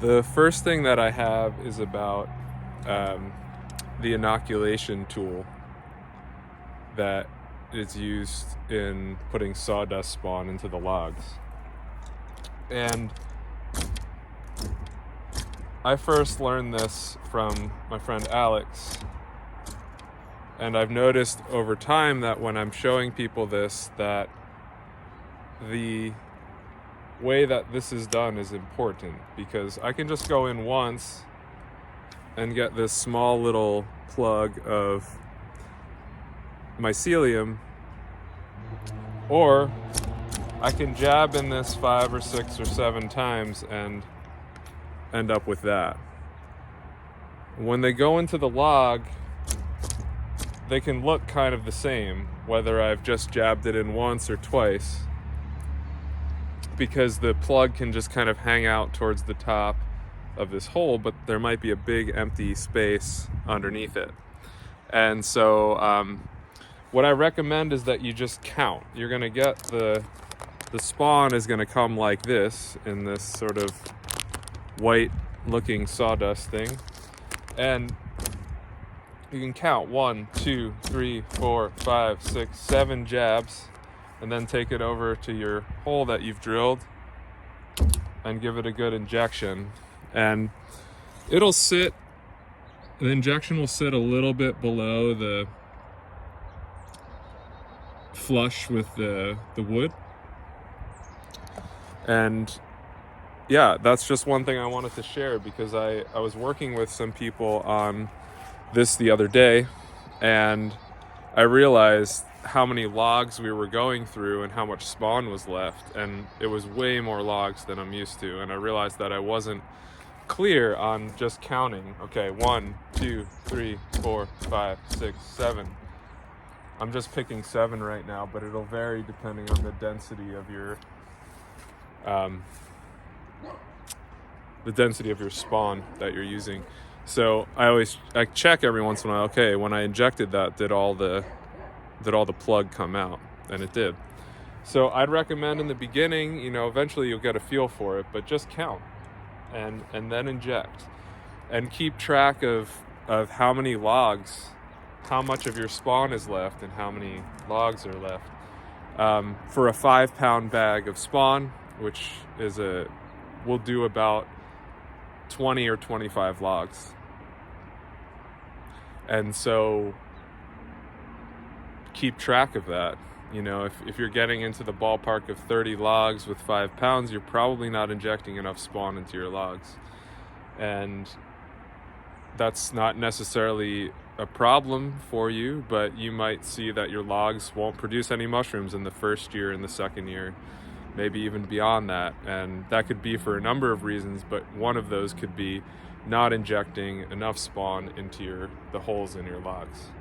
The first thing that I have is about the inoculation tool that is used in putting sawdust spawn into the logs. And I first learned this from my friend Alex, and I've noticed over time that when I'm showing people this, that the way that this is done is important, because I can just go in once and get this small little plug of mycelium, or I can jab in this 5 or 6 or 7 times and end up with that. When they go into the log, they can look kind of the same, whether I've just jabbed it in once or twice, because the plug can just kind of hang out towards the top of this hole, but there might be a big empty space underneath it. And so what I recommend is that you just count. You're going to get the spawn is going to come like this, in this sort of white looking sawdust thing, and you can count 1, 2, 3, 4, 5, 6, 7 jabs, and then take it over to your hole that you've drilled and give it a good injection. And the injection will sit a little bit below the flush with the wood. And yeah, that's just one thing I wanted to share, because I was working with some people on this the other day, and I realized how many logs we were going through and how much spawn was left, and it was way more logs than I'm used to. And I realized that I wasn't clear on just counting. Okay, 1, 2, 3, 4, 5, 6, 7. I'm just picking 7 right now, but it'll vary depending on the density of your spawn that you're using. So I check every once in a while. Okay, when I injected that, did all the plug come out? And it did. So I'd recommend in the beginning, eventually you'll get a feel for it, but just count and then inject, and keep track of how many logs, how much of your spawn is left and how many logs are left. For a 5-pound bag of spawn, which will do about 20 or 25 logs. And so keep track of that. If you're getting into the ballpark of 30 logs with 5 pounds, you're probably not injecting enough spawn into your logs. And that's not necessarily a problem for you, but you might see that your logs won't produce any mushrooms in the first year and the second year, maybe even beyond that. And that could be for a number of reasons, but one of those could be not injecting enough spawn into the holes in your logs.